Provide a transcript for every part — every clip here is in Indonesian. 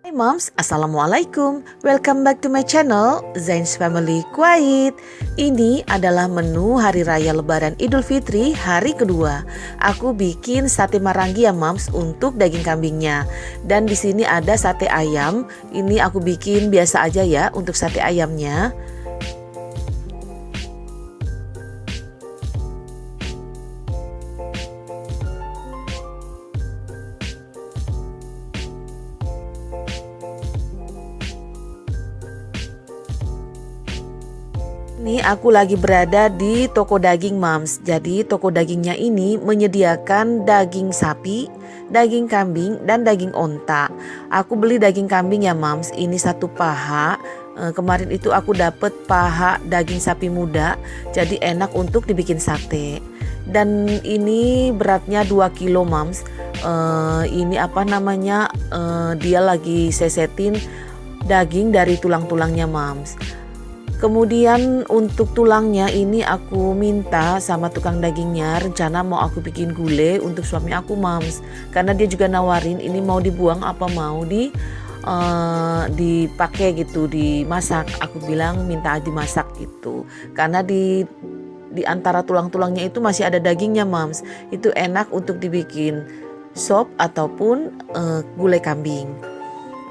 Hai moms, assalamualaikum. Welcome back to my channel Zain's Family Kuwait. Ini adalah menu hari raya lebaran Idul Fitri hari kedua. Aku bikin sate marangi ya moms untuk daging kambingnya. Dan di sini ada sate ayam. Ini aku bikin biasa aja ya untuk sate ayamnya. Ini aku lagi berada di toko daging moms. Jadi toko dagingnya ini menyediakan daging sapi, daging kambing, dan daging onta. Aku beli daging kambing ya moms. Ini satu paha. Kemarin itu aku dapet paha daging sapi muda. Jadi enak untuk dibikin sate. Dan ini beratnya 2 kilo moms. Ini apa namanya? Dia lagi sesetin daging dari tulang-tulangnya moms. Kemudian untuk tulangnya ini aku minta sama tukang dagingnya, rencana mau aku bikin gulai untuk suami aku moms. Karena dia juga nawarin ini mau dibuang apa mau dipakai gitu, dimasak. Aku bilang minta dimasak gitu. Karena di antara tulang-tulangnya itu masih ada dagingnya moms. Itu enak untuk dibikin sop ataupun gulai kambing.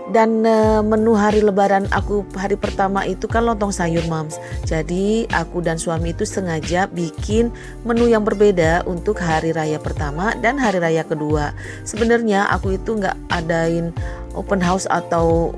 Dan menu hari lebaran aku hari pertama itu kan lontong sayur moms. Jadi aku dan suami itu sengaja bikin menu yang berbeda untuk hari raya pertama dan hari raya kedua. Sebenarnya aku itu nggak adain open house atau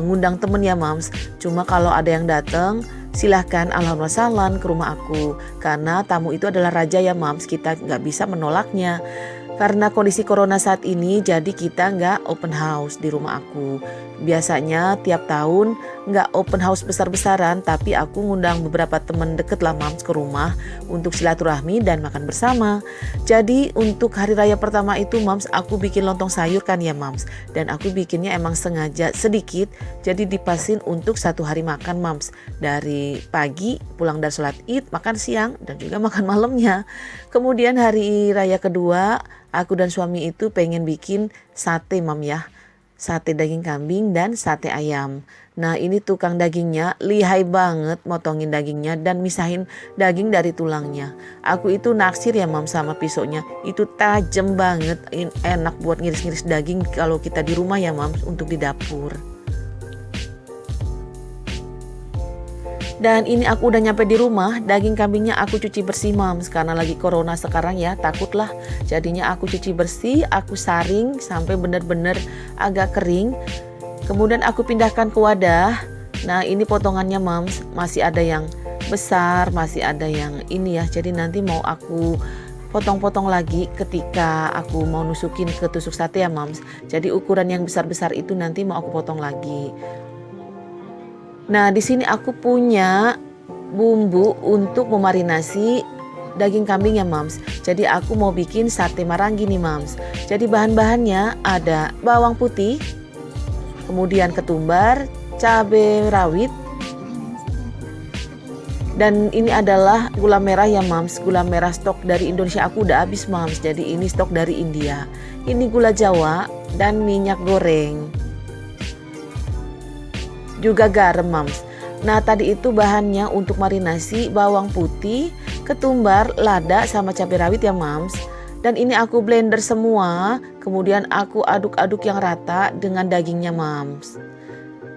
ngundang temen ya moms. Cuma kalau ada yang datang silahkan ahlan wa sahlan ke rumah aku. Karena tamu itu adalah raja ya moms, kita nggak bisa menolaknya. Karena kondisi corona saat ini jadi kita nggak open house di rumah aku. Biasanya tiap tahun nggak open house besar-besaran, tapi aku ngundang beberapa teman deket lah moms ke rumah untuk silaturahmi dan makan bersama. Jadi untuk hari raya pertama itu moms aku bikin lontong sayur kan ya moms. Dan aku bikinnya emang sengaja sedikit, jadi dipasin untuk satu hari makan moms. Dari pagi pulang dari sholat id, makan siang dan juga makan malamnya. Kemudian hari raya kedua aku dan suami itu pengen bikin sate mam ya. Sate daging kambing dan sate ayam. Nah ini tukang dagingnya lihai banget motongin dagingnya dan misahin daging dari tulangnya. Aku itu naksir ya mam sama pisaunya. Itu tajam banget, enak buat ngiris-ngiris daging kalau kita di rumah ya mam untuk di dapur. Dan ini aku udah nyampe di rumah, daging kambingnya aku cuci bersih moms. Karena lagi corona sekarang ya, takutlah. Jadinya aku cuci bersih, aku saring sampai benar-benar agak kering. Kemudian aku pindahkan ke wadah. Nah ini potongannya moms, masih ada yang besar, masih ada yang ini ya. Jadi nanti mau aku potong-potong lagi ketika aku mau nusukin ke tusuk sate ya moms. Jadi ukuran yang besar-besar itu nanti mau aku potong lagi. Nah, di sini aku punya bumbu untuk memarinasi daging kambing ya moms. Jadi aku mau bikin sate marangi nih moms. Jadi bahan-bahannya ada bawang putih, kemudian ketumbar, cabai rawit, dan ini adalah gula merah ya moms. Gula merah stok dari Indonesia aku udah habis moms. Jadi ini stok dari India. Ini gula Jawa dan minyak goreng. Juga garam moms. Nah tadi itu bahannya untuk marinasi bawang putih, ketumbar, lada sama cabai rawit ya moms. Dan ini aku blender semua, kemudian aku aduk-aduk yang rata dengan dagingnya moms.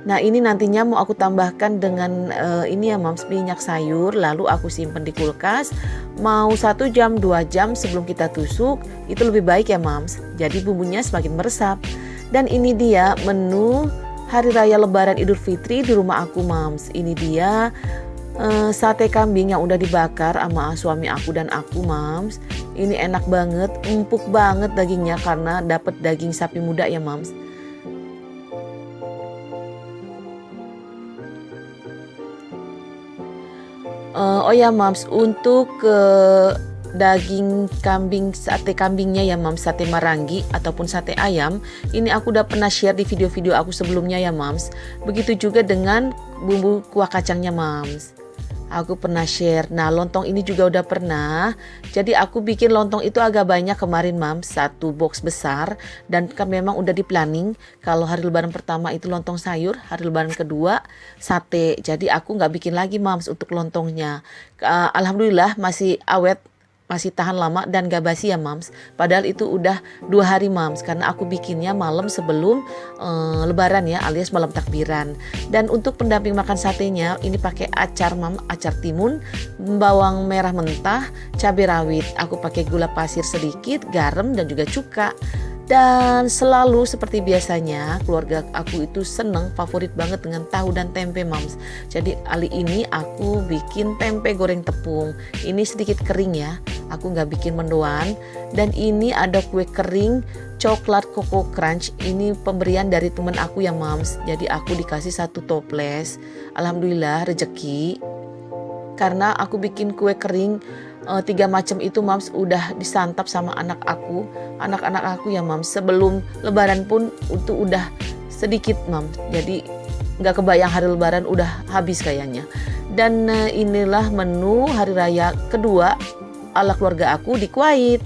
Nah ini nantinya mau aku tambahkan dengan ini ya moms, minyak sayur, lalu aku simpen di kulkas. Mau 1 jam 2 jam sebelum kita tusuk, itu lebih baik ya moms. Jadi bumbunya semakin meresap. Dan ini dia menu hari raya lebaran Idul Fitri di rumah aku moms. Ini dia sate kambing yang udah dibakar sama suami aku dan aku moms. Ini enak banget, empuk banget dagingnya karena dapat daging sapi muda ya moms. Oh ya moms, untuk daging kambing, sate kambingnya ya moms, sate marangi ataupun sate ayam, ini aku udah pernah share di video-video aku sebelumnya ya moms. Begitu juga dengan bumbu kuah kacangnya moms. Aku pernah share. Nah, lontong ini juga udah pernah. Jadi aku bikin lontong itu agak banyak kemarin, Mams. Satu box besar. Dan kan memang udah di planning. Kalau hari lebaran pertama itu lontong sayur. Hari lebaran kedua sate. Jadi aku nggak bikin lagi, Mams, untuk lontongnya. Alhamdulillah masih awet. Masih tahan lama dan gak basi ya, Mams. Padahal itu udah 2 hari, Mams, karena aku bikinnya malam sebelum lebaran ya, alias malam takbiran. Dan untuk pendamping makan satenya ini pakai acar, Mam, acar timun, bawang merah mentah, cabai rawit. Aku pakai gula pasir sedikit, garam dan juga cuka. Dan selalu seperti biasanya keluarga aku itu seneng, favorit banget dengan tahu dan tempe, Mams. Jadi kali ini aku bikin tempe goreng tepung. Ini sedikit kering ya, aku nggak bikin mendoan. Dan ini ada kue kering coklat Coco Crunch. Ini pemberian dari temen aku ya, Mams. Jadi aku dikasih 1 toples. Alhamdulillah rezeki. Karena aku bikin kue kering 3 macam itu, Mams, udah disantap sama anak-anak aku ya, Mams. Sebelum lebaran pun itu udah sedikit, Mams. Jadi nggak kebayang hari lebaran udah habis kayaknya. Dan inilah menu hari raya kedua ala keluarga aku di Kuwait.